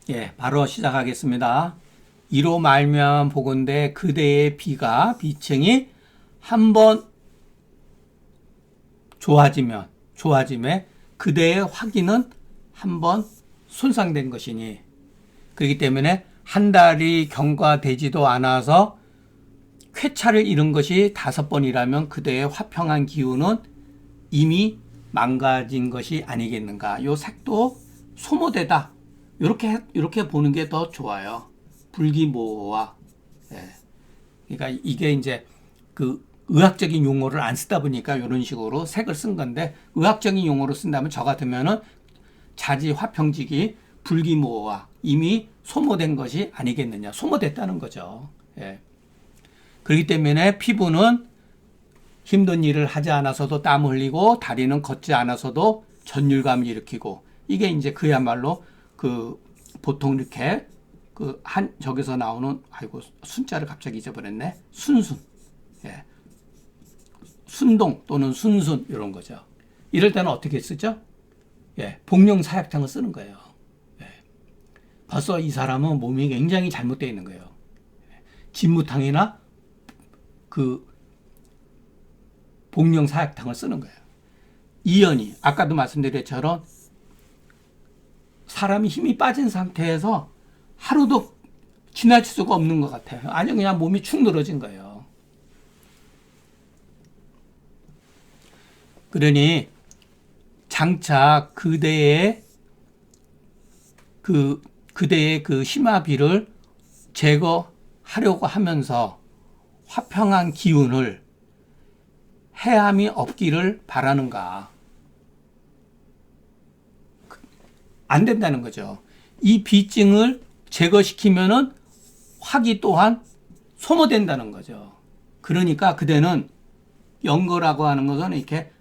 예, 바로 시작하겠습니다. 이로 말미암아 보건대 그대의 비층이 한번 좋아짐에 그대의 확인은 한번 손상된 것이니, 그렇기 때문에 한 달이 경과되지도 않아서 쾌차를 잃은 것이 5번이라면 그대의 화평한 기운은 이미 망가진 것이 아니겠는가. 요 색도 소모되다. 이렇게 보는 게 더 좋아요. 불기모호와. 예. 그러니까 이게 이제 그 의학적인 용어를 안 쓰다 보니까 이런 식으로 색을 쓴 건데, 의학적인 용어로 쓴다면 저 같으면은 자지 화평직이 불기모호와 이미 소모된 것이 아니겠느냐. 소모됐다는 거죠. 예. 그렇기 때문에 피부는 힘든 일을 하지 않아서도 땀 흘리고, 다리는 걷지 않아서도 전율감을 일으키고, 이게 이제 그야말로 그 보통 이렇게 저기서 나오는, 아이고 순자를 갑자기 잊어버렸네. 순순. 예. 순동 또는 순순 이런 거죠. 이럴 때는 어떻게 쓰죠? 예. 복용 사약탕을 쓰는 거예요. 예. 벌써 이 사람은 몸이 굉장히 잘못되어 있는 거예요. 진무탕이나 그 복용 사약탕을 쓰는 거예요. 이연이 아까도 말씀드린 것처럼 사람이 힘이 빠진 상태에서 하루도 지나칠 수가 없는 것 같아요. 아니 그냥 몸이 축 늘어진 거예요. 그러니 장차 그대의 그 심화비를 제거하려고 하면서 화평한 기운을 해함이 없기를 바라는가. 안 된다는 거죠. 이 비증을 제거시키면은 화기 또한 소모된다는 거죠. 그러니까 그대는 연거라고 하는 것은 이렇게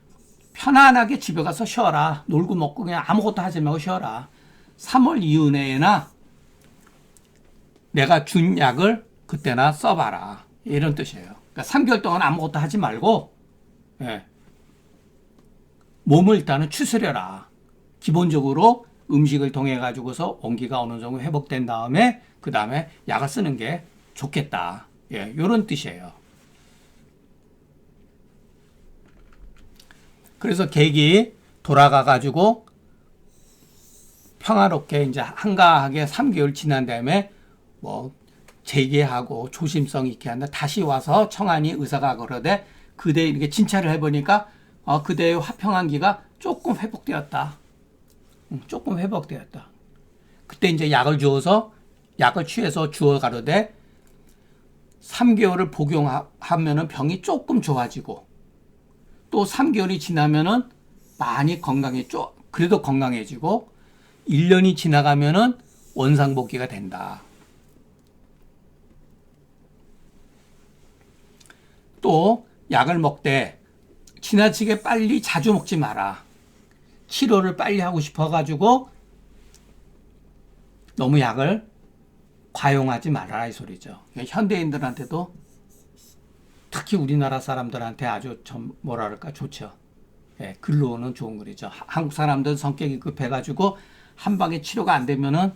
편안하게 집에 가서 쉬어라. 놀고 먹고 그냥 아무것도 하지 말고 쉬어라. 3월 이후에나 내가 준 약을 그때나 써봐라. 이런 뜻이에요. 그러니까 3개월 동안 아무것도 하지 말고, 예, 몸을 일단은 추스려라. 기본적으로 음식을 통해 가지고서 온기가 어느 정도 회복된 다음에 그 다음에 약을 쓰는 게 좋겠다. 예, 이런 뜻이에요. 그래서 객이 돌아가 가지고 평화롭게 이제 한가하게 3개월 지난 다음에 뭐 재개하고 조심성 있게 한다. 다시 와서 청하니 의사가 그러되 그대 이렇게 진찰을 해보니까 그대의 화평한 기가 조금 회복되었다. 조금 회복되었다. 그때 이제 약을 주어서 약을 취해서 주어 가르되 3개월을 복용하면은 병이 조금 좋아지고, 또 3개월이 지나면은 많이 그래도 건강해지고, 1년이 지나가면은 원상복귀가 된다. 또 약을 먹되 지나치게 빨리 자주 먹지 마라. 치료를 빨리 하고 싶어가지고 너무 약을 과용하지 말아라 이 소리죠. 현대인들한테도 특히 우리나라 사람들한테 아주 뭐랄까 좋죠. 예, 글로는 좋은 글이죠. 한국 사람들은 성격이 급해가지고 한 방에 치료가 안 되면은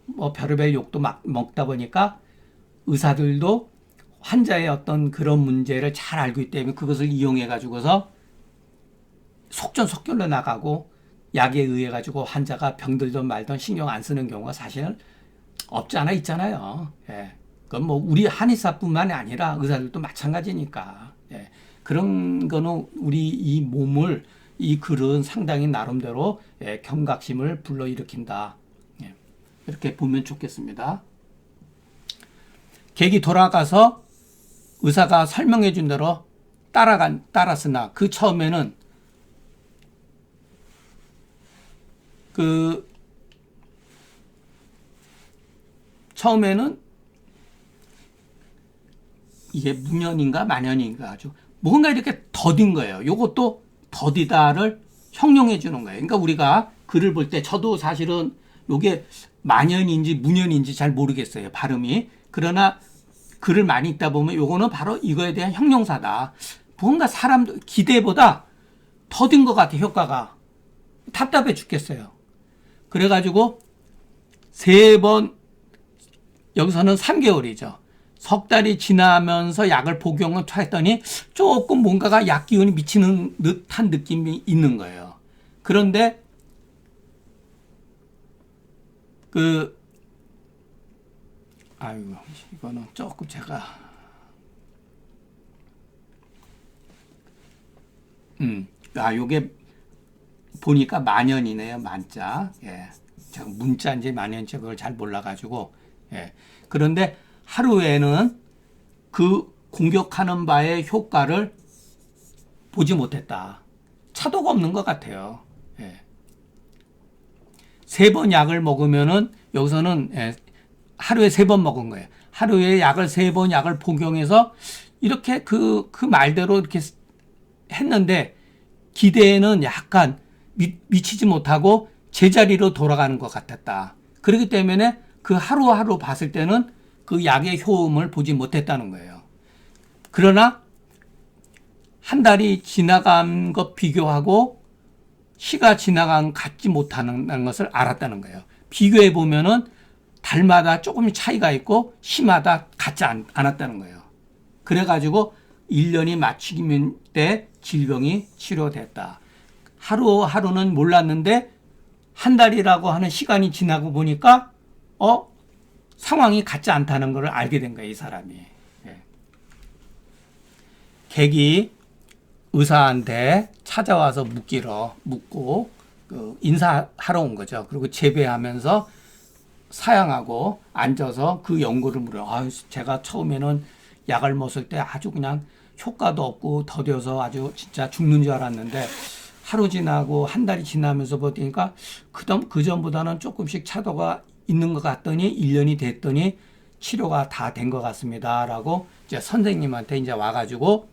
뭐 별의별 욕도 막 먹다 보니까 의사들도 환자의 어떤 그런 문제를 잘 알고 있기 때문에 그것을 이용해 가지고서 속전속결로 나가고, 약에 의해 가지고 환자가 병들든 말든 신경 안 쓰는 경우가 사실은 없지 않아 있잖아요. 예. 그건 뭐 우리 한의사뿐만이 아니라 의사들도 마찬가지니까. 예. 그런 거는 우리 이 글은 상당히 나름대로, 예, 경각심을 불러일으킨다. 예. 이렇게 보면 좋겠습니다. 객이 돌아가서 의사가 설명해 준 대로 따랐으나 그 처음에는 이게 무년인가 만년인가 아주 뭔가 이렇게 더딘 거예요. 요것도 더디다를 형용해 주는 거예요. 그러니까 우리가 글을 볼 때 저도 사실은 요게 만년인지 무년인지 잘 모르겠어요. 발음이. 그러나 글을 많이 읽다 보면 요거는 바로 이거에 대한 형용사다. 뭔가 사람들 기대보다 더딘 것 같아, 효과가. 답답해 죽겠어요. 그래가지고 3번, 여기서는 3개월이죠. 석 달이 지나면서 약을 복용을 했더니 조금 뭔가가 약 기운이 미치는 듯한 느낌이 있는 거예요. 그런데 이거는 조금 제가 요게 보니까 만연이네요. 만자. 예. 제가 문자인지 만연인지 그걸 잘 몰라가지고. 예. 그런데 하루에는 그 공격하는 바의 효과를 보지 못했다. 차도가 없는 것 같아요. 예. 3번 약을 먹으면은 여기서는 하루에 3번 먹은 거예요. 하루에 약을 3번 약을 복용해서 이렇게 그 말대로 이렇게 했는데 기대에는 약간 미치지 못하고 제자리로 돌아가는 것 같았다. 그렇기 때문에 그 하루하루 봤을 때는 그 약의 효험을 보지 못했다는 거예요. 그러나 한 달이 지나간 것 비교하고 시가 지나간 같지 못하는 것을 알았다는 거예요. 비교해 보면은 달마다 조금 차이가 있고 시마다 같지 않았다는 거예요. 그래가지고 1년이 마치기면 때 질병이 치료됐다. 하루하루는 몰랐는데 한 달이라고 하는 시간이 지나고 보니까 상황이 같지 않다는 걸 알게 된 거예요. 이 사람이. 예. 객이 의사한테 찾아와서 묻고 인사하러 온 거죠. 그리고 재배하면서 사양하고 앉아서 그 연고를 물어요. 제가 처음에는 약을 먹을 때 아주 그냥 효과도 없고 더뎌서 아주 진짜 죽는 줄 알았는데 하루 지나고 한 달이 지나면서 보니까 그 전보다는 조금씩 차도가 있는 것 같더니 1년이 됐더니 치료가 다 된 것 같습니다. 라고 이제 선생님한테 이제 와가지고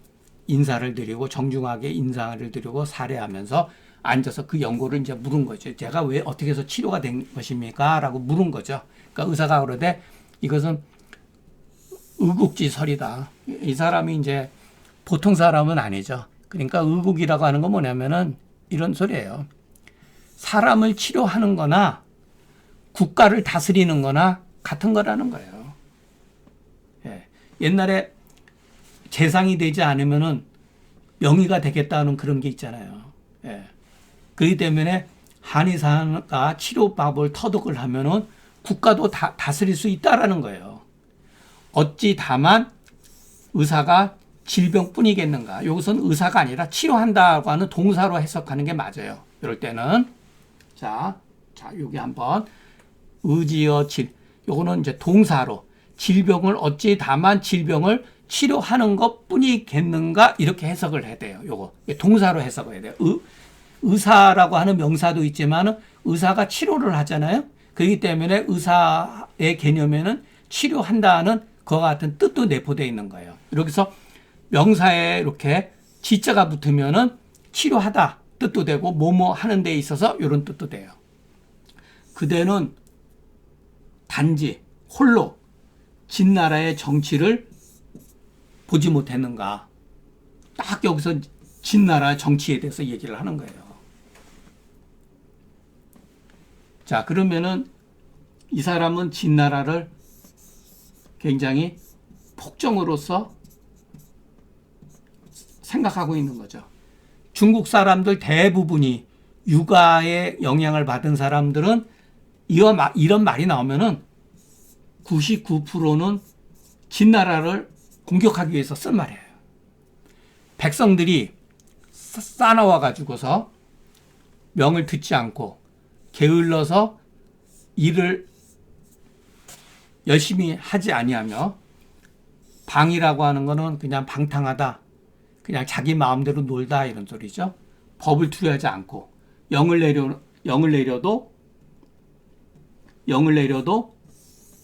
인사를 드리고 정중하게 인사를 드리고 사례하면서 앉아서 그 연고를 이제 물은 거죠. 제가 왜 어떻게 해서 치료가 된 것입니까? 라고 물은 거죠. 그러니까 의사가 그러되 이것은 의국지설이다. 이 사람이 이제 보통 사람은 아니죠. 그러니까 의국이라고 하는 건 뭐냐면은 이런 소리예요. 사람을 치료하는 거나 국가를 다스리는 거나 같은 거라는 거예요. 예. 옛날에 재상이 되지 않으면은 명의가 되겠다는 그런 게 있잖아요. 예. 그렇기 때문에 한의사가 치료법을 터득을 하면은 국가도 다스릴 수 있다라는 거예요. 어찌 다만 의사가 질병뿐이겠는가? 여기서는 의사가 아니라 치료한다고 하는 동사로 해석하는 게 맞아요. 이럴 때는 자 여기 한번 의지어 요거는 이제 동사로 질병을 어찌 다만 질병을 치료하는 것뿐이겠는가 이렇게 해석을 해야 돼요. 요거 동사로 해석을 해야 돼요. 의사라고 하는 명사도 있지만 의사가 치료를 하잖아요. 그렇기 때문에 의사의 개념에는 치료한다는 그와 같은 뜻도 내포되어 있는 거예요. 여기서 명사에 이렇게 지자가 붙으면은 치료하다 뜻도 되고 뭐뭐 하는 데 있어서 이런 뜻도 돼요. 그대는 단지 홀로 진나라의 정치를 보지 못했는가. 딱 여기서 진나라 정치에 대해서 얘기를 하는 거예요. 자, 그러면은 이 사람은 진나라를 굉장히 폭정으로서 생각하고 있는 거죠. 중국 사람들 대부분이 육아의 영향을 받은 사람들은 이런 말이 나오면은 99%는 진나라를 공격하기 위해서 쓴 말이에요. 백성들이 싸나와 가지고서 명을 듣지 않고 게을러서 일을 열심히 하지 아니하며 방이라고 하는 거는 그냥 방탕하다. 그냥 자기 마음대로 놀다 이런 소리죠. 법을 투여하지 않고 영을 내려도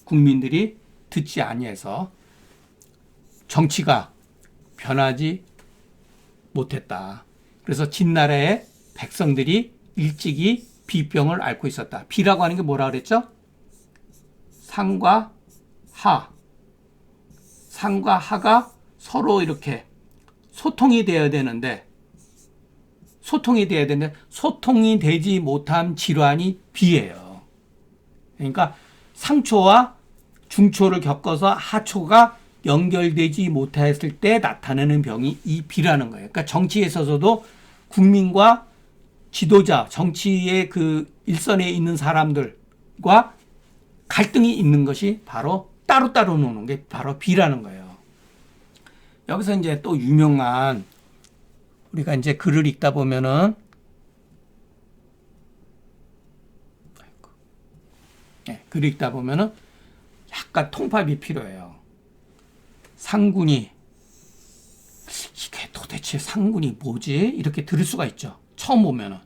국민들이 듣지 아니해서 정치가 변하지 못했다. 그래서 진나라의 백성들이 일찍이 비병을 앓고 있었다. 비라고 하는 게 뭐라 그랬죠? 상과 하. 상과 하가 서로 이렇게 소통이 되어야 되는데 소통이 되지 못한 질환이 비예요. 그러니까 상초와 중초를 겪어서 하초가 연결되지 못했을 때 나타나는 병이 이 비라는 거예요. 그러니까 정치에 있어서도 국민과 지도자, 정치의 그 일선에 있는 사람들과 갈등이 있는 것이 바로 따로따로 노는 게 바로 비라는 거예요. 여기서 이제 또 유명한 우리가 이제 글을 읽다 보면은 글을 읽다 보면은 약간 통합이 필요해요. 상군이 이게 도대체 상군이 뭐지? 이렇게 들을 수가 있죠. 처음 보면은.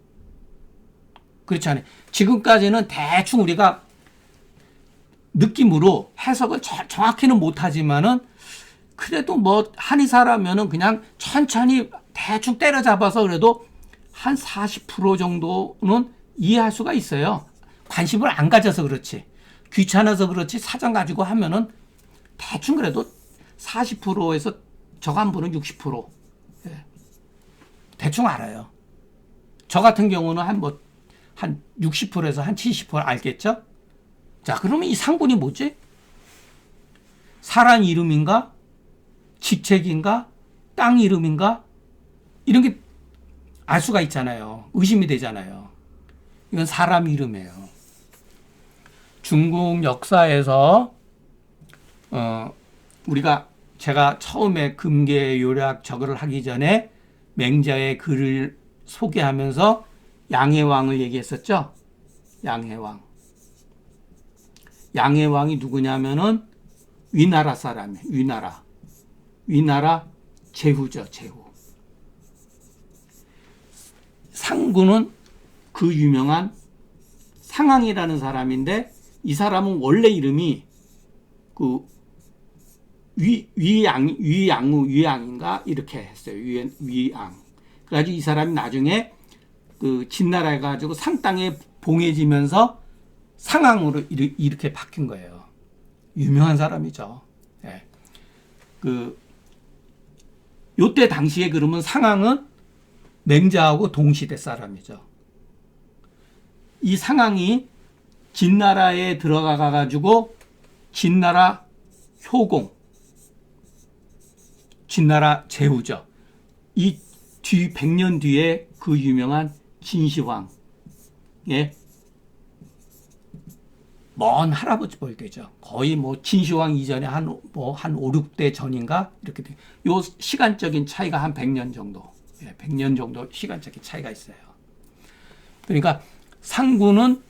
그렇지 않아요. 지금까지는 대충 우리가 느낌으로 해석을 정확히는 못하지만은 그래도 뭐 한의사라면은 그냥 천천히 대충 때려잡아서 그래도 한 40% 정도는 이해할 수가 있어요. 관심을 안 가져서 그렇지. 귀찮아서 그렇지 사전 가지고 하면은 대충 그래도 40%에서 저간부는 60%. 예. 대충 알아요. 저 같은 경우는 한 60%에서 한 70% 알겠죠? 자, 그러면 이 상군이 뭐지? 사람 이름인가? 직책인가? 땅 이름인가? 이런 게 알 수가 있잖아요. 의심이 되잖아요. 이건 사람 이름이에요. 중국 역사에서 제가 처음에 금계요략 저거를 하기 전에 맹자의 글을 소개하면서 양해왕을 얘기했었죠. 양해왕. 양해왕이 누구냐면은 위나라 사람이에요. 위나라 제후죠. 제후. 상군은 그 유명한 상황이라는 사람인데 이 사람은 원래 이름이 그 위양인가 이렇게 했어요. 위양. 그래가지고 이 사람이 나중에 그 진나라 해가지고 상땅에 봉해지면서 상황으로 이렇게 바뀐 거예요. 유명한 사람이죠. 예. 요때 당시에 그러면 상황은 맹자하고 동시대 사람이죠. 이 상황이 진나라에 들어가 가지고 진나라 효공, 진나라 제후죠. 이 뒤 100년 뒤에 그 유명한 진시황의 먼 할아버지 뻘되죠. 거의 뭐 진시황 이전에 한 5, 6대 전인가 이렇게 돼. 요 시간적인 차이가 한 100년 정도. 100년 정도 시간적인 차이가 있어요. 그러니까 상군은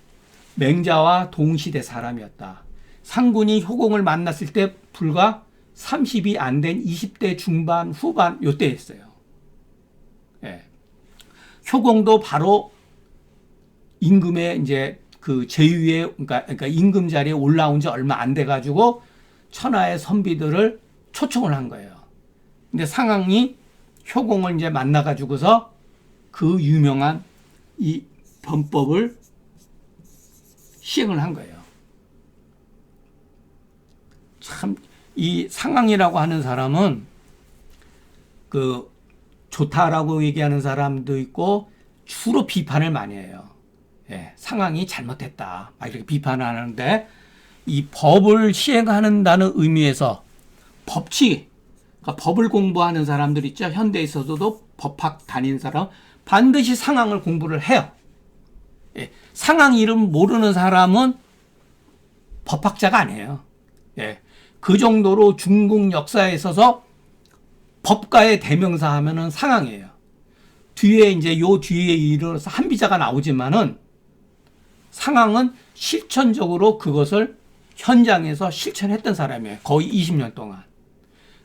맹자와 동시대 사람이었다. 상군이 효공을 만났을 때 불과 30이 안 된 20대 중반 후반 요때였어요. 예. 효공도 바로 임금의 이제 그 제위에 그러니까 임금 자리에 올라온 지 얼마 안 돼 가지고 천하의 선비들을 초청을 한 거예요. 근데 상황이 효공을 이제 만나 가지고서 그 유명한 이 변법을 시행을 한 거예요. 참 이 상황이라고 하는 사람은 그 좋다라고 얘기하는 사람도 있고 주로 비판을 많이 해요. 예, 상황이 잘못했다. 막 이렇게 비판을 하는데 이 법을 시행한다는 의미에서 법치, 그러니까 법을 공부하는 사람들 있죠. 현대에 있어서도 법학 다닌 사람 반드시 상황을 공부를 해요. 예, 상황 이름 모르는 사람은 법학자가 아니에요. 예, 그 정도로 중국 역사에 있어서 법가의 대명사 하면은 상황이에요. 뒤에 이제 요 뒤에 이르러서 한비자가 나오지만은 상황은 실천적으로 그것을 현장에서 실천했던 사람이에요. 거의 20년 동안.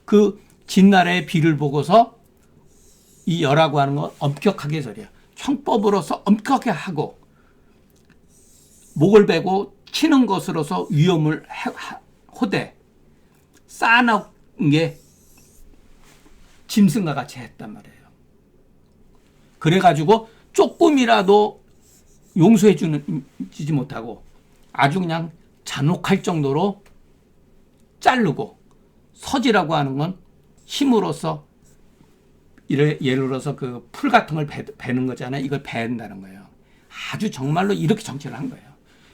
그 진나라의 비를 보고서 이 여라고 하는 건 엄격하게 절이에요. 형법으로서 엄격하게 하고 목을 베고 치는 것으로서 위험을 호대 쌓아놓은 게 짐승과 같이 했단 말이에요. 그래가지고 조금이라도 용서해주지 못하고 아주 그냥 잔혹할 정도로 자르고 서지라고 하는 건 힘으로써 예를 들어서 그 풀 같은 걸 베는 거잖아요. 이걸 베는다는 거예요. 아주 정말로 이렇게 정치를 한 거예요.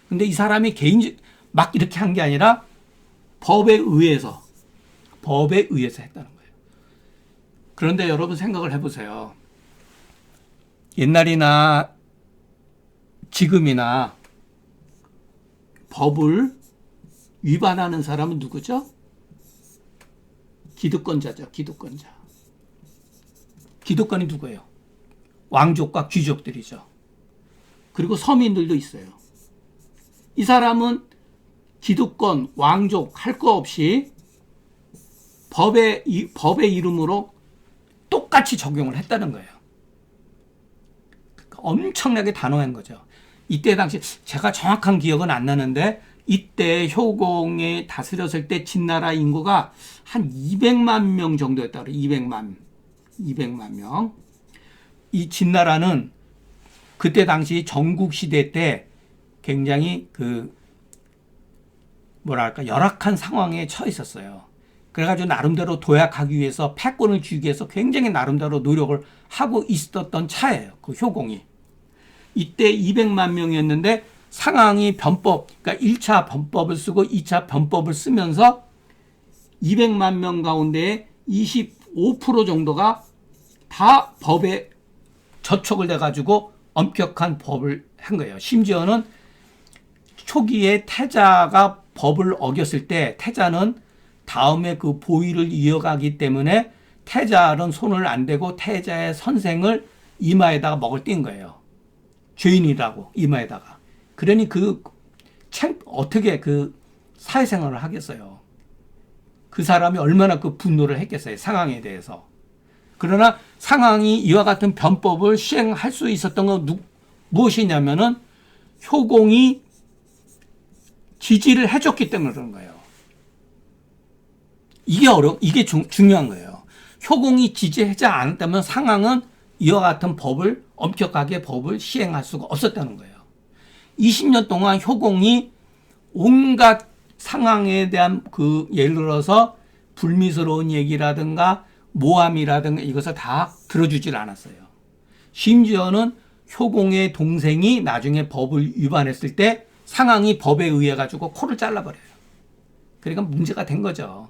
근데 이 사람이 막 이렇게 한 게 아니라 법에 의해서 했다는 거예요. 그런데 여러분 생각을 해보세요. 옛날이나 지금이나 법을 위반하는 사람은 누구죠? 기득권자죠. 기득권이 누구예요? 왕족과 귀족들이죠. 그리고 서민들도 있어요. 이 사람은 기득권, 왕족 할 거 없이 법의 이름으로 똑같이 적용을 했다는 거예요. 그러니까 엄청나게 단호한 거죠. 이때 당시 제가 정확한 기억은 안 나는데 이때 효공이 다스렸을 때 진나라 인구가 한 200만 명 정도였다 그래요. 200만 명. 이 진나라는 그때 당시 전국 시대 때 굉장히 열악한 상황에 처해 있었어요. 그래가지고 나름대로 도약하기 위해서 패권을 쥐기 위해서 굉장히 나름대로 노력을 하고 있었던 차예요. 그 효공이. 이때 200만 명이었는데 상황이 그러니까 1차 변법을 쓰고 2차 변법을 쓰면서 200만 명 가운데 25% 정도가 다 법에 저촉을 돼가지고 엄격한 법을 한 거예요. 심지어는 초기에 태자가 법을 어겼을 때 태자는 다음에 그 보위를 이어가기 때문에 태자는 손을 안 대고 태자의 선생을 이마에다가 먹을 띈 거예요. 죄인이라고 이마에다가. 그러니 어떻게 사회생활을 하겠어요. 그 사람이 얼마나 분노를 했겠어요. 상황에 대해서. 그러나 상황이 이와 같은 변법을 시행할 수 있었던 건 무엇이냐면은 효공이 지지를 해줬기 때문에 그런 거예요. 이게 중요한 거예요. 효공이 지지하지 않았다면 상황은 이와 같은 엄격하게 법을 시행할 수가 없었다는 거예요. 20년 동안 효공이 온갖 상황에 대한 예를 들어서 불미스러운 얘기라든가 모함이라든가 이것을 다 들어주질 않았어요. 심지어는 효공의 동생이 나중에 법을 위반했을 때 상황이 법에 의해 가지고 코를 잘라버려요. 그러니까 문제가 된 거죠.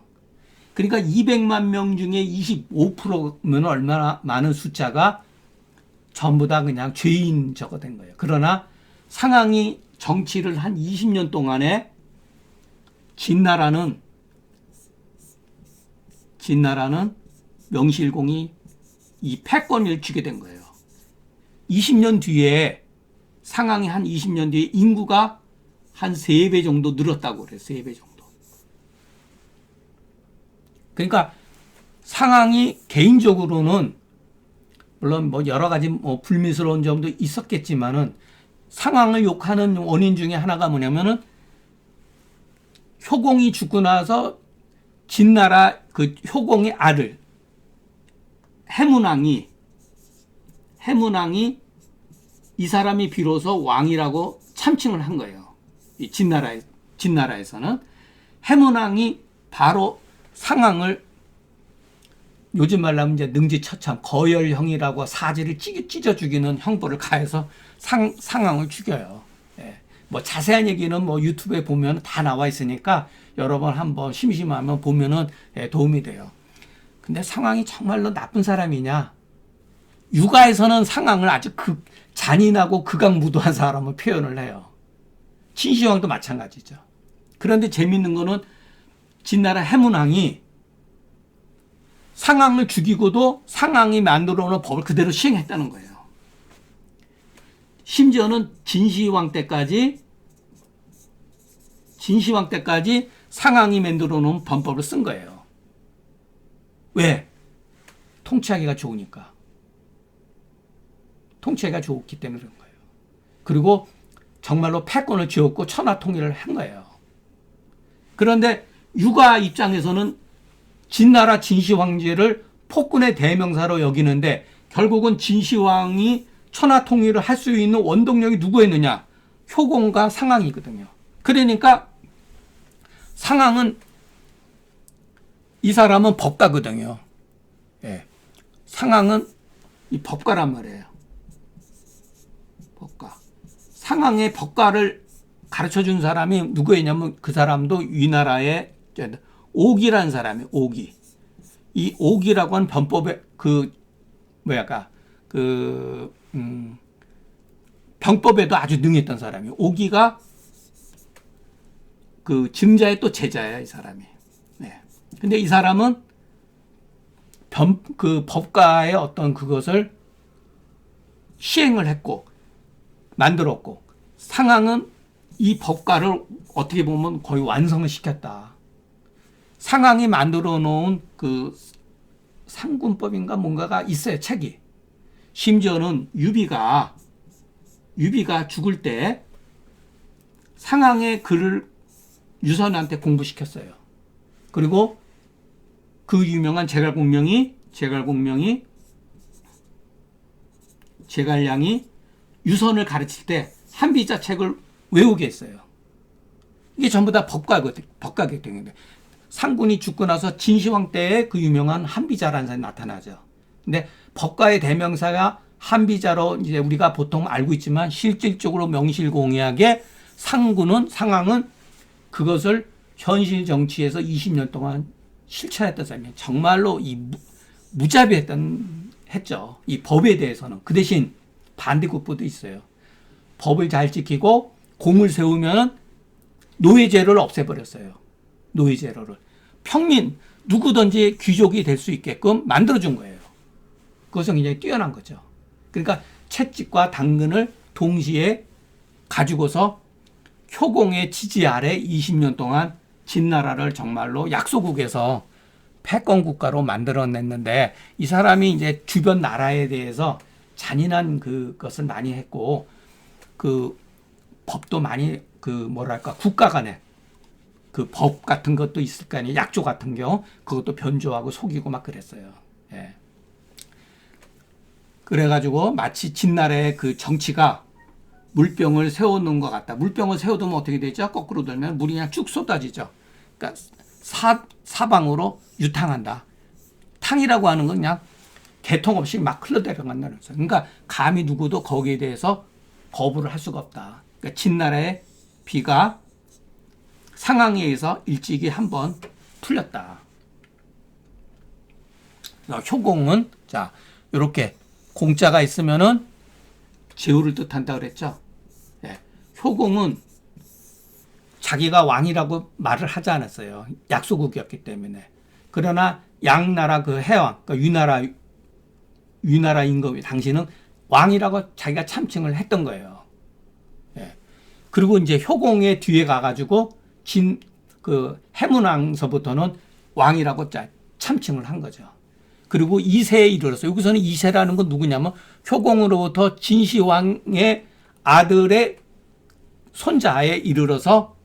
그러니까 200만 명 중에 25%면 얼마나 많은 숫자가 전부 다 그냥 죄인 저거 된 거예요. 그러나 상황이 정치를 한 20년 동안에 진나라는 명실공히 이 패권을 쥐게 된 거예요. 20년 뒤에 상황이 한 20년 뒤에 인구가 한 3배 정도 늘었다고 그래요. 3배 정도. 그러니까 상황이 개인적으로는 물론 여러 가지 불미스러운 점도 있었겠지만은 상황을 욕하는 원인 중에 하나가 뭐냐면은 효공이 죽고 나서 진나라 효공의 아들 해문왕이 이 사람이 비로소 왕이라고 참칭을 한 거예요. 이 진나라에서는 해문왕이 바로 상황을 요즘 말로 하면 이제 능지처참 거열형이라고 사지를 찢어 죽이는 형벌을 가해서 상황을 죽여요. 예. 자세한 얘기는 유튜브에 보면 다 나와 있으니까 여러분 한번 심심하면 보면은 도움이 돼요. 근데 상황이 정말로 나쁜 사람이냐? 육아에서는 상황을 아주 잔인하고 극악무도한 사람을 표현을 해요. 진시황도 마찬가지죠. 그런데 재밌는 거는 진나라 해문왕이 상황을 죽이고도 상황이 만들어 놓은 법을 그대로 시행했다는 거예요. 심지어는 진시황 때까지 상황이 만들어 놓은 범법을 쓴 거예요. 왜? 통치하기가 좋으니까. 통치하기가 좋기 때문에 그런 거예요. 그리고 정말로 패권을 쥐었고 천하통일을 한 거예요. 그런데 육아 입장에서는 진나라 진시황제를 폭군의 대명사로 여기는데 결국은 진시황이 천하통일을 할 수 있는 원동력이 누구였느냐? 효공과 상황이거든요. 그러니까 상황은 이 사람은 법가거든요. 예. 상황은 이 법가란 말이에요. 법가. 상황의 법가를 가르쳐 준 사람이 누구였냐면 그 사람도 위나라의 옥이라는 사람이 옥이. 이 옥이라고 하는 변법의 병법에도 아주 능했던 사람이에요. 옥이가 그 증자의 또 제자야, 이 사람이. 네. 근데 이 사람은 그 법가의 어떤 그것을 시행을 했고, 만들었고, 상황은 이 법가를 어떻게 보면 거의 완성을 시켰다. 상황이 만들어 놓은 그 상군법인가 뭔가가 있어요, 책이. 심지어는 유비가 죽을 때 상황의 글을 유선한테 공부시켰어요. 그리고 그 유명한 제갈량이 유선을 가르칠 때 한비자 책을 외우게 했어요. 이게 전부 다 법가게 된 건데, 상군이 죽고 나서 진시황 때에 그 유명한 한비자라는 사람이 나타나죠. 근데 법가의 대명사가 한비자로 이제 우리가 보통 알고 있지만, 실질적으로 명실공히하게 상황은 그것을 현실 정치에서 20년 동안 실천했던 사람이에요. 정말로 했죠. 이 법에 대해서는. 그 대신 반대급부도 있어요. 법을 잘 지키고 공을 세우면 노예제로를 없애버렸어요. 노예제로를. 평민, 누구든지 귀족이 될 수 있게끔 만들어준 거예요. 그것은 굉장히 뛰어난 거죠. 그러니까 채찍과 당근을 동시에 가지고서 효공의 지지 아래 20년 동안 진나라를 정말로 약소국에서 패권국가로 만들어냈는데, 이 사람이 이제 주변 나라에 대해서 잔인한 그것을 많이 했고, 그 법도 많이 국가 간에 그 법 같은 것도 있을 거 아니에요. 약조 같은 경우 그것도 변조하고 속이고 막 그랬어요. 예. 그래가지고 마치 진나라의 그 정치가 물병을 세워놓은 것 같다. 물병을 세워두면 어떻게 되죠? 거꾸로 돌면 물이 그냥 쭉 쏟아지죠. 그러니까 사방으로 유탕한다. 탕이라고 하는 건 그냥 개통 없이 막 흘러내려간다는 거죠. 그러니까 감히 누구도 거기에 대해서 거부를 할 수가 없다. 그러니까 진나라의 비가 상황에 의해서 일찍이 한번 풀렸다. 효공은 자 이렇게 공자가 있으면은 제후를 뜻한다 그랬죠. 네. 효공은 자기가 왕이라고 말을 하지 않았어요. 약소국이었기 때문에. 그러나 양나라 그 해왕, 그러니까 위나라 임금이 당시는 왕이라고 자기가 참칭을 했던 거예요. 예. 그리고 이제 효공의 뒤에 가가지고 해문왕서부터는 왕이라고 참칭을 한 거죠. 그리고 2세에 이르러서, 여기서는 2세라는 건 누구냐면 효공으로부터 진시황의 아들의 손자에 이르러서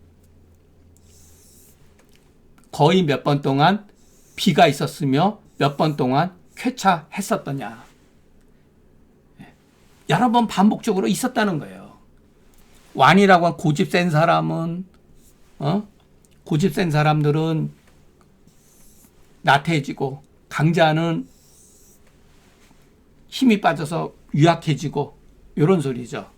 거의 몇 번 동안 비가 있었으며 몇 번 동안 쾌차했었더냐. 여러 번 반복적으로 있었다는 거예요. 완이라고 한 고집 센 사람은 고집 센 사람들은 나태해지고, 강자는 힘이 빠져서 유약해지고, 이런 소리죠.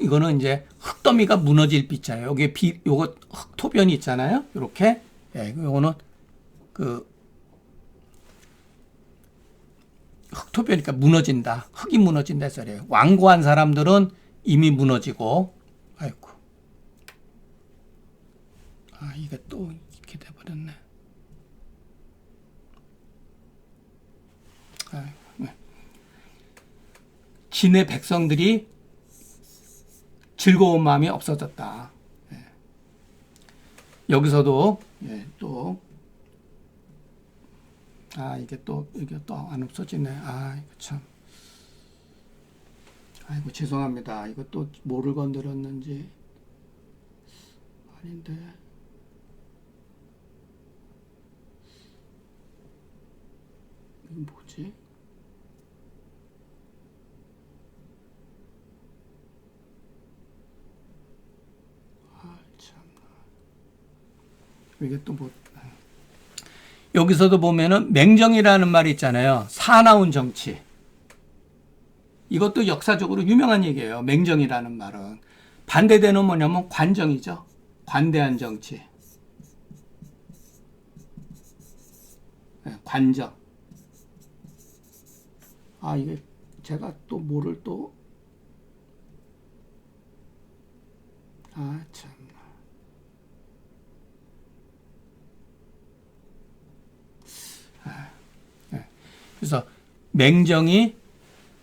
이거는 이제 흙더미가 무너질 빛자예요. 여기 요거 흙토변이 있잖아요. 이렇게. 예, 요거는 흙토변이니까 무너진다. 흙이 무너진다 소리예요. 완고한 사람들은 이미 무너지고, 아이고. 이게 또 이렇게 돼버렸네. 네. 진의 백성들이 즐거운 마음이 없어졌다. 예. 여기서도 또 이게 또 안 없어지네. 이거 참. 아이고 죄송합니다. 이거 또 뭐를 건드렸는지. 아닌데. 이게 뭐지? 참나. 이게 또 뭐. 여기서도 보면은 맹정이라는 말이 있잖아요. 사나운 정치. 이것도 역사적으로 유명한 얘기예요. 맹정이라는 말은. 반대되는 뭐냐면 관정이죠. 관대한 정치. 네, 관정. 아, 이게 제가 또 뭐를 또, 아, 참. 그래서 맹정이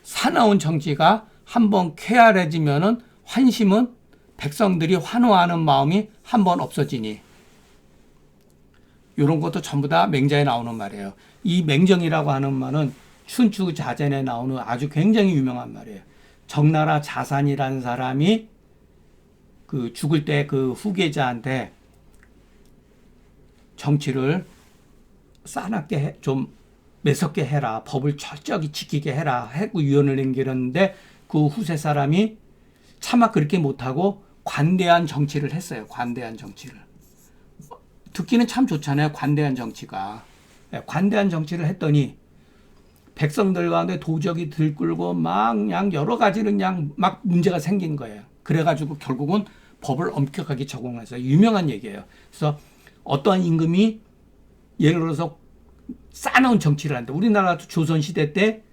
사나운 정치가 한번 쾌활해지면은 환심은 백성들이 환호하는 마음이 한번 없어지니. 이런 것도 전부 다 맹자에 나오는 말이에요. 이 맹정이라고 하는 말은 춘추 자전에 나오는 아주 굉장히 유명한 말이에요. 정나라 자산이라는 사람이 그 죽을 때 그 후계자한테 정치를 싸납게 좀 매섭게 해라. 법을 철저히 지키게 해라. 하고 유언을 남겼는데 그 후세 사람이 차마 그렇게 못하고 관대한 정치를 했어요. 관대한 정치를. 듣기는 참 좋잖아요. 관대한 정치가. 관대한 정치를 했더니 백성들 가운데 도적이 들끓고 막 그냥 여러 가지는 그냥 막 문제가 생긴 거예요. 그래가지고 결국은 법을 엄격하게 적용해서 유명한 얘기예요. 그래서 어떠한 임금이 예를 들어서 싸나운 정치를 한다. 우리나라도 조선시대 때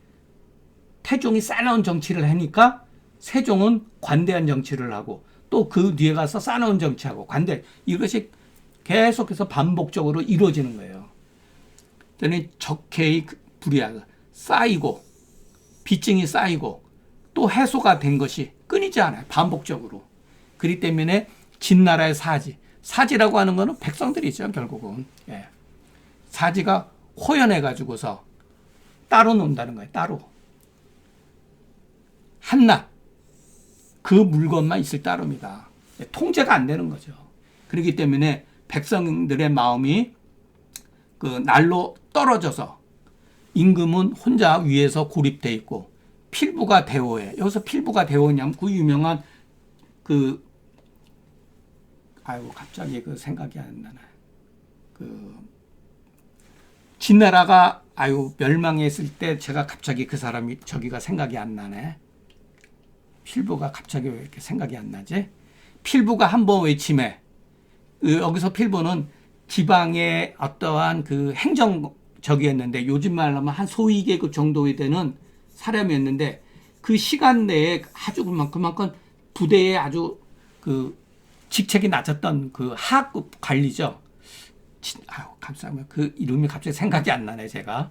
태종이 싸나운 정치를 하니까 세종은 관대한 정치를 하고 또 그 뒤에 가서 싸나운 정치하고 관대. 이것이 계속해서 반복적으로 이루어지는 거예요. 그랬더니 적해의 불이야 쌓이고 빚증이 쌓이고 또 해소가 된 것이 끊이지 않아요. 반복적으로. 그렇기 때문에 진나라의 사지. 사지라고 하는 거는 백성들이죠. 결국은. 예. 사지가 호연해가지고서 따로 논다는 거예요. 따로. 한낱. 그 물건만 있을 따름이다. 통제가 안 되는 거죠. 그렇기 때문에 백성들의 마음이 그 날로 떨어져서 임금은 혼자 위에서 고립돼 있고 필부가 대오해. 여기서 필부가 대오냐면 그 유명한 그 아이고 갑자기 그 생각이 안 나네. 그 진나라가 아유 멸망했을 때 제가 갑자기 그 사람이 저기가 생각이 안 나네. 필부가 갑자기 왜 이렇게 생각이 안 나지? 필부가 한번 외침해. 여기서 필부는 지방의 어떠한 그 행정적이었는데 요즘 말로 하면 한 소위 계급 정도에 되는 사람이었는데 그 시간 내에 아주 그만큼 부대에 아주 그 직책이 낮았던 그 하급 관리죠. 아유, 감사합니다. 그 이름이 갑자기 생각이 안 나네, 제가.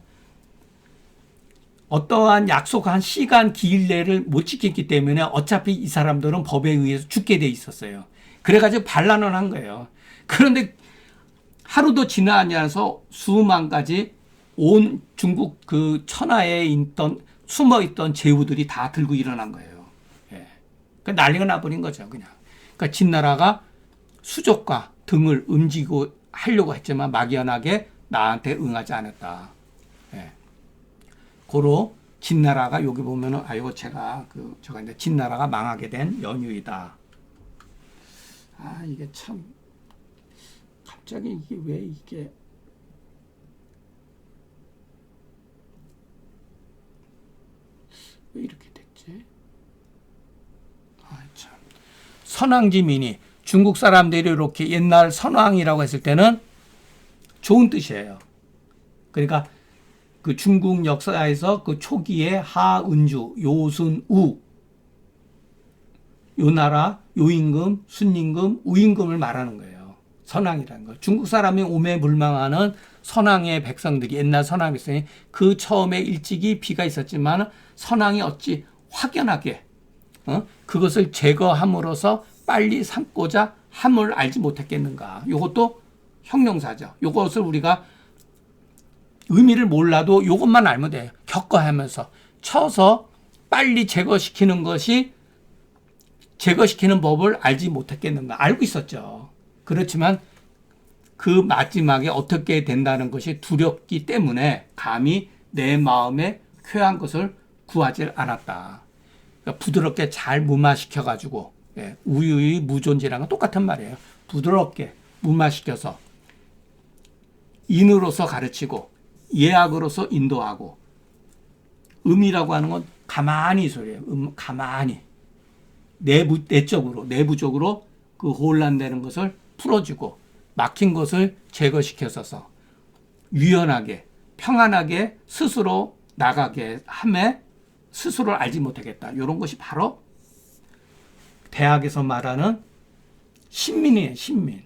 어떠한 약속한 시간 기일 내를 못 지켰기 때문에 어차피 이 사람들은 법에 의해서 죽게 돼 있었어요. 그래가지고 반란을 한 거예요. 그런데 하루도 지나지 않아서 수만 가지 온 중국 그 천하에 있던 숨어 있던 제후들이 다 들고 일어난 거예요. 예. 그러니까 난리가 나버린 거죠, 그냥. 그러니까 진나라가 수족과 등을 움직이고 하려고 했지만 막연하게 나한테 응하지 않았다. 예. 고로 진나라가 여기 보면은 아이고 제가 저가 이제 진나라가 망하게 된 연유이다. 아 이게 참 갑자기 이게 왜 이게 왜 이렇게 됐지? 아 참. 선왕지민이 중국 사람들이 이렇게 옛날 선왕이라고 했을 때는 좋은 뜻이에요. 그러니까 그 중국 역사에서 그 초기에 하은주, 요순우, 요 나라, 요임금, 순임금, 우임금을 말하는 거예요. 선왕이라는 거. 중국 사람이 오매불망하는 선왕의 백성들이 옛날 선왕 백성이 그 처음에 일찍이 비가 있었지만 선왕이 어찌 확연하게 그것을 제거함으로써 빨리 삼고자 함을 알지 못했겠는가. 이것도 형용사죠. 이것을 우리가 의미를 몰라도 이것만 알면 돼요. 겪어하면서 쳐서 빨리 제거시키는 것이 제거시키는 법을 알지 못했겠는가. 알고 있었죠. 그렇지만 그 마지막에 어떻게 된다는 것이 두렵기 때문에 감히 내 마음에 쾌한 것을 구하지 않았다. 그러니까 부드럽게 잘 무마시켜가지고 우유의 무존재랑은 똑같은 말이에요. 부드럽게 무마시켜서 인으로서 가르치고 예악으로서 인도하고 음이라고 하는 건 가만히 소리예요. 가만히 내부적으로 그 혼란되는 것을 풀어주고 막힌 것을 제거시켜서 유연하게 평안하게 스스로 나가게 함에 스스로를 알지 못하겠다. 이런 것이 바로 대학에서 말하는 신민이에요. 신민.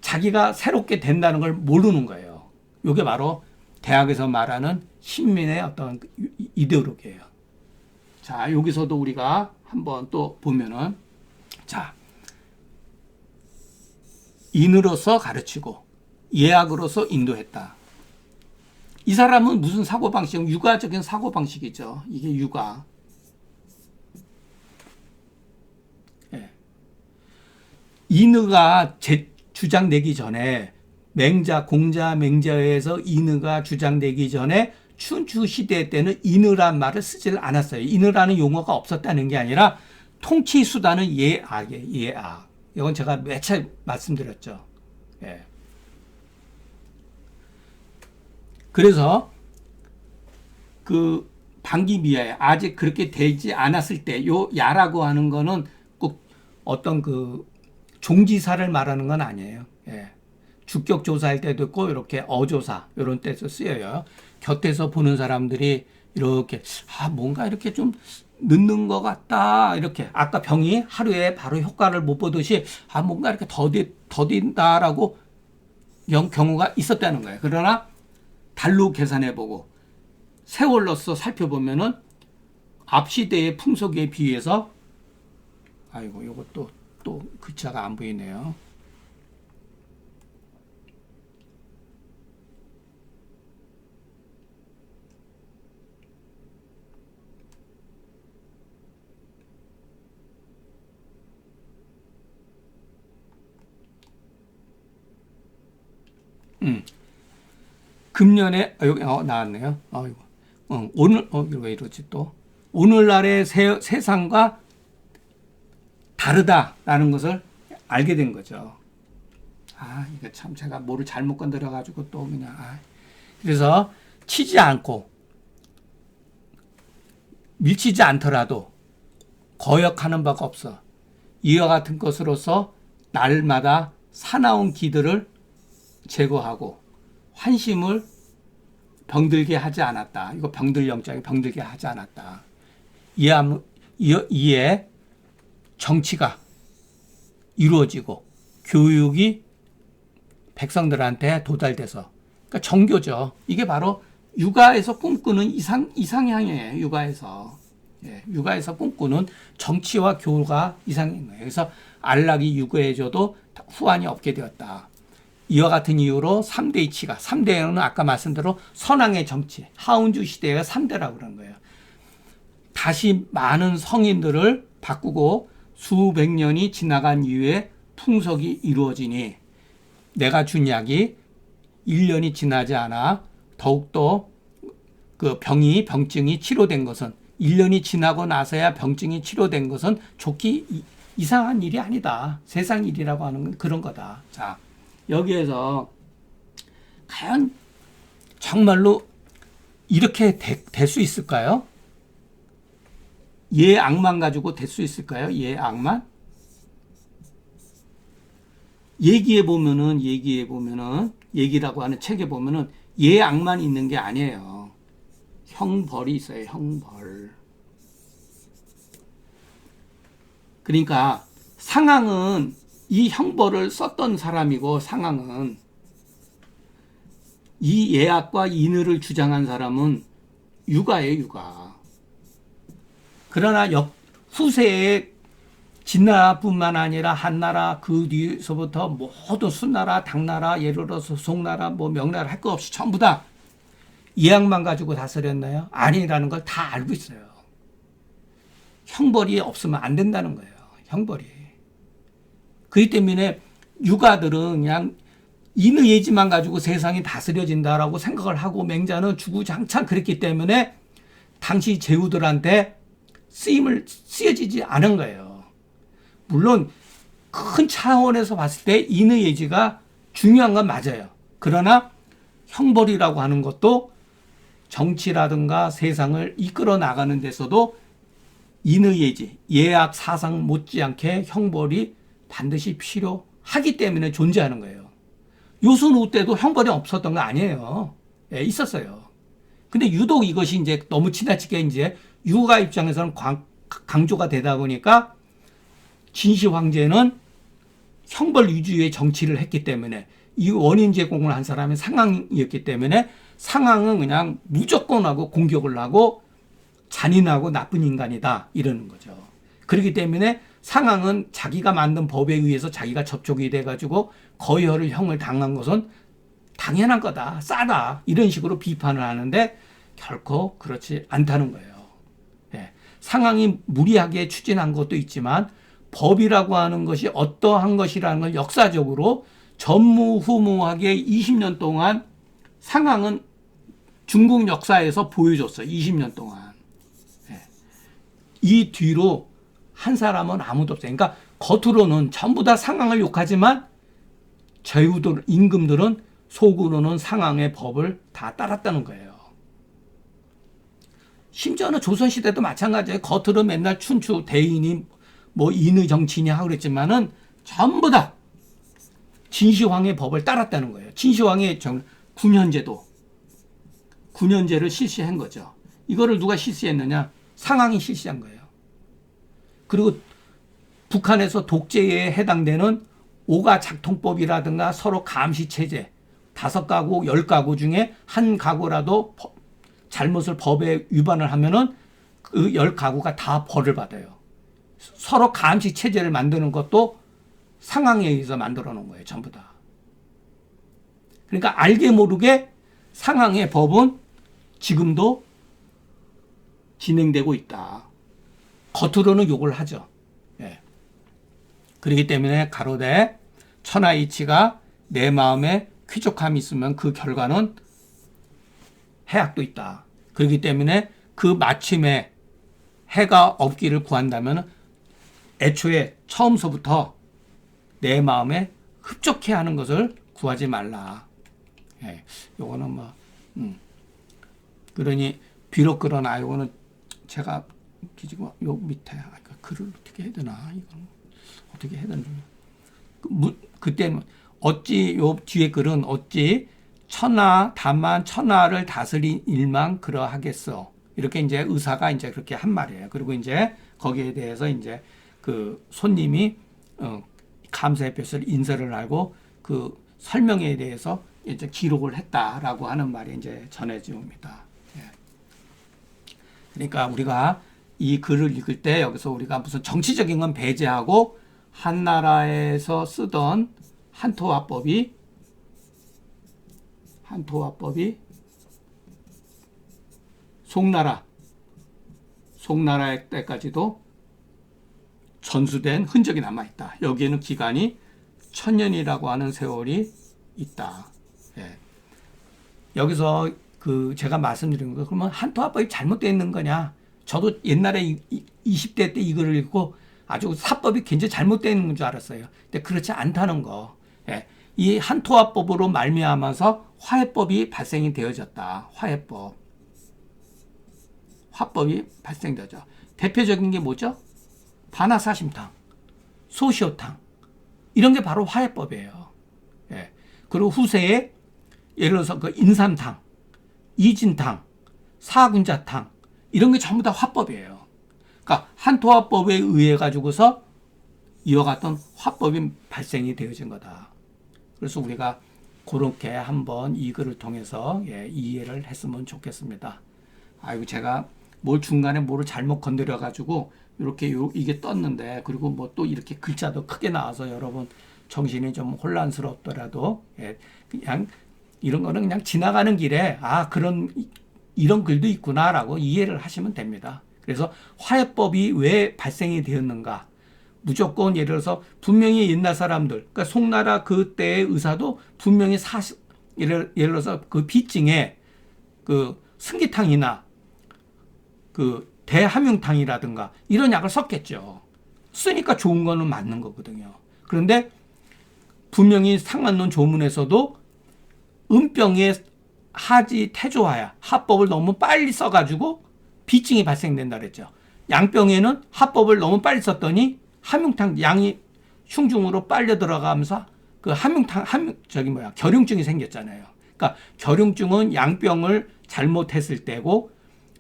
자기가 새롭게 된다는 걸 모르는 거예요. 이게 바로 대학에서 말하는 신민의 어떤 이데올로기예요. 자, 여기서도 우리가 한번 또 보면은, 자, 인으로서 가르치고 예악으로서 인도했다. 이 사람은 무슨 사고방식, 육아적인 사고방식이죠. 이게 육아. 예. 인의가 주장되기 전에 공자, 맹자에서 인의가 주장되기 전에 춘추 시대 때는 인의란 말을 쓰질 않았어요. 인의라는 용어가 없었다는 게 아니라 통치 수단은 예악이에요. 예악. 이건 제가 몇 차례 말씀드렸죠. 예. 그래서 그 방기미야에 아직 그렇게 되지 않았을 때 요 야라고 하는 거는 꼭 어떤 그 종지사를 말하는 건 아니에요. 예. 주격 조사할 때도 있고 이렇게 어조사 이런 때서 쓰여요. 곁에서 보는 사람들이 이렇게 뭔가 이렇게 좀 늦는 것 같다 이렇게 아까 병이 하루에 바로 효과를 못 보듯이 뭔가 이렇게 더딘다라고 경우가 있었다는 거예요. 그러나 달로 계산해보고 세월로서 살펴보면은 앞 시대의 풍속에 비해서 아이고 이것도 또 글자가 안 보이네요. 금년에 여기 나왔네요. 오늘 왜 이러지 또 오늘날의 세상과 다르다라는 것을 알게 된 거죠. 이게 참 제가 뭐를 잘못 건드려 가지고 또 그냥 그래서 치지 않고 밀치지 않더라도 거역하는 바가 없어. 이와 같은 것으로서 날마다 사나운 기들을 제거하고 환심을 병들게 하지 않았다. 이거 병들 영장이 병들게 하지 않았다. 이에 정치가 이루어지고 교육이 백성들한테 도달돼서 그러니까 정교죠. 이게 바로 육아에서 꿈꾸는 이상향이에요. 육아에서 꿈꾸는 정치와 교우가 이상인 거예요. 그래서 안락이 유구해져도 후환이 없게 되었다. 이와 같은 이유로 3대 이치가 3대는 아까 말씀대로 선왕의 정치 하운주 시대가 3대라고 그런 거예요. 다시 많은 성인들을 바꾸고 수백 년이 지나간 이후에 풍속이 이루어지니 내가 준 약이 1년이 지나지 않아 더욱더 그 병증이 치료된 것은 1년이 지나고 나서야 병증이 치료된 것은 좋기 이상한 일이 아니다. 세상 일이라고 하는 건 그런 거다. 자, 여기에서 과연 정말로 이렇게 될 수 있을까요? 예악만 가지고 될 수 있을까요? 예악만? 얘기라고 하는 책에 보면은 예악만 있는 게 아니에요. 형벌이 있어요. 형벌. 그러니까 상황은 이 형벌을 썼던 사람이고 상황은 이 예악과 인의를 주장한 사람은 유가예요. 유가. 그러나 후세에 진나라뿐만 아니라 한나라 그 뒤에서부터 모든 수나라, 당나라, 예를 들어서 송나라, 명나라 할 거 없이 전부 다 예악만 가지고 다스렸나요? 아니라는 걸 다 알고 있어요. 형벌이 없으면 안 된다는 거예요. 형벌이. 그렇기 때문에 유가들은 그냥 인의 예지만 가지고 세상이 다스려진다라고 생각을 하고 맹자는 주구장창 그랬기 때문에 당시 제후들한테 쓰여지지 않은 거예요. 물론 큰 차원에서 봤을 때 인의 예지가 중요한 건 맞아요. 그러나 형벌이라고 하는 것도 정치라든가 세상을 이끌어 나가는 데서도 인의예지, 예악 사상 못지않게 형벌이 반드시 필요하기 때문에 존재하는 거예요. 요순우 때도 형벌이 없었던 거 아니에요. 예, 있었어요. 근데 유독 이것이 이제 너무 지나치게 이제 유가 입장에서는 강조가 되다 보니까 진시 황제는 형벌 위주의 정치를 했기 때문에 이 원인 제공을 한 사람이 상황이었기 때문에 상황은 그냥 무조건 하고 공격을 하고 잔인하고 나쁜 인간이다 이러는 거죠. 그렇기 때문에 상황은 자기가 만든 법에 의해서 자기가 접촉이 돼가지고 거열을 형을 당한 것은 당연한 거다, 싸다 이런 식으로 비판을 하는데 결코 그렇지 않다는 거예요. 예. 상황이 무리하게 추진한 것도 있지만 법이라고 하는 것이 어떠한 것이라는 걸 역사적으로 전무후무하게 20년 동안 상황은 중국 역사에서 보여줬어요. 20년 동안. 예. 이 뒤로 한 사람은 아무도 없어요. 그러니까 겉으로는 전부 다 상황을 욕하지만 제후들, 임금들은 속으로는 상황의 법을 다 따랐다는 거예요. 심지어는 조선시대도 마찬가지예요. 겉으로 맨날 춘추 대인이 뭐 인의 정치냐 하고 그랬지만은 전부 다 진시황의 법을 따랐다는 거예요. 진시황의 군현제를 실시한 거죠. 이거를 누가 실시했느냐? 상황이 실시한 거예요. 그리고 북한에서 독재에 해당되는 오가 작통법이라든가 서로 감시체제 5가구, 10가구 중에 한 가구라도 잘못을 법에 위반을 하면은 그 10가구가 다 벌을 받아요. 서로 감시체제를 만드는 것도 상황에 의해서 만들어 놓은 거예요. 전부 다. 그러니까 알게 모르게 상황의 법은 지금도 진행되고 있다. 겉으로는 욕을 하죠. 예. 그렇기 때문에 가로되 천하이치가 내 마음에 쾌족함이 있으면 그 결과는 해악도 있다. 그렇기 때문에 그 마침에 해가 없기를 구한다면 애초에 처음서부터 내 마음에 흡족해 하는 것을 구하지 말라. 예, 요거는 뭐, 그러니, 비록 그러나, 요거는 제가 지금 요 밑에, 글을 어떻게 해야 되나, 이건 어떻게 해야 되나. 그때는 어찌, 요 뒤에 글은 어찌 다만 천하를 다스린 일만 그러하겠어. 이렇게 이제 의사가 이제 그렇게 한 말이에요. 그리고 이제 거기에 대해서 이제 그 손님이, 감사의 표시를 인사를 하고 그 설명에 대해서 이제 기록을 했다라고 하는 말이 이제 전해집니다. 예. 그러니까 우리가 이 글을 읽을 때 여기서 우리가 무슨 정치적인 건 배제하고 한나라에서 쓰던 한토화법이 송나라 때까지도 전수된 흔적이 남아있다. 여기에는 기간이 1000년이라고 하는 세월이 있다. 예. 여기서 제가 말씀드린 거, 그러면 한토화법이 잘못되어 있는 거냐? 저도 옛날에 20대 때 이거를 읽고 아주 사법이 굉장히 잘못되어 있는 줄 알았어요. 근데 그렇지 않다는 거. 예. 이 한토화법으로 말미암아서 화해법이 발생이 되어졌다. 화법이 발생되죠. 대표적인 게 뭐죠? 반화사심탕, 소시오탕 이런 게 바로 화해법이에요. 예. 그리고 후세에 예를 들어서 그 인삼탕, 이진탕, 사군자탕 이런 게 전부 다 화법이에요. 그러니까 한토화법에 의해 가지고서 이와 같은 화법이 발생이 되어진 거다. 그래서 우리가 그렇게 한번 이 글을 통해서 이해를 했으면 좋겠습니다. 아이고 제가 중간에 뭐를 잘못 건드려 가지고 이렇게 이게 떴는데 그리고 뭐 또 이렇게 글자도 크게 나와서 여러분 정신이 좀 혼란스럽더라도 그냥 이런 거는 그냥 지나가는 길에 이런 글도 있구나라고 이해를 하시면 됩니다. 그래서 화해법이 왜 발생이 되었는가? 무조건 예를 들어서 분명히 옛날 사람들, 그러니까 송나라 그때의 의사도 분명히 예를 들어서 그 빗증에 그 승기탕이나 그 대함융탕이라든가 이런 약을 썼겠죠. 쓰니까 좋은 거는 맞는 거거든요. 그런데 분명히 상한론 조문에서도 음병에 하지 태조하야 합법을 너무 빨리 써가지고 비증이 발생된다 그랬죠. 양병에는 합법을 너무 빨리 썼더니 함융탕 양이 흉중으로 빨려 들어가면서 그 결흉증이 생겼잖아요. 그러니까 결흉증은 양병을 잘못했을 때고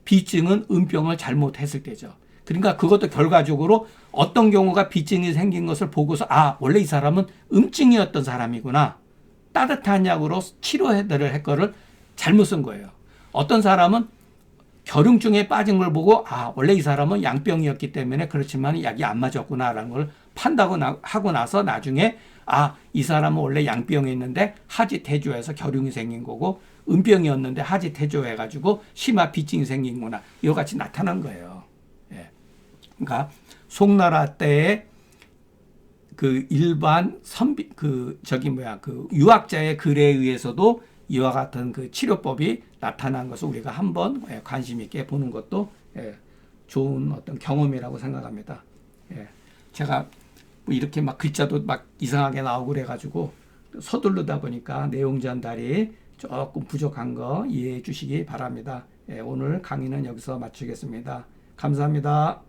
비증은 음병을 잘못했을 때죠. 그러니까 그것도 결과적으로 어떤 경우가 비증이 생긴 것을 보고서 원래 이 사람은 음증이었던 사람이구나. 따뜻한 약으로 치료를 할 거를 잘못 쓴 거예요. 어떤 사람은 결흉증에 빠진 걸 보고 원래 이 사람은 양병이었기 때문에 그렇지만 약이 안 맞았구나라는 걸 판단하고 나서 나중에 이 사람은 원래 양병이었는데 하지태조해서 결흉이 생긴 거고 음병이었는데 하지태조해가지고 심화 비증이 생긴구나. 이와 같이 나타난 거예요. 예. 그러니까 송나라 때의 그 일반 유학자의 글에 의해서도 이와 같은 그 치료법이 나타난 것을 우리가 한번 관심 있게 보는 것도 좋은 어떤 경험이라고 생각합니다. 제가 뭐 이렇게 막 글자도 막 이상하게 나오고 그래가지고 서두르다 보니까 내용 전달이 조금 부족한 거 이해해 주시기 바랍니다. 오늘 강의는 여기서 마치겠습니다. 감사합니다.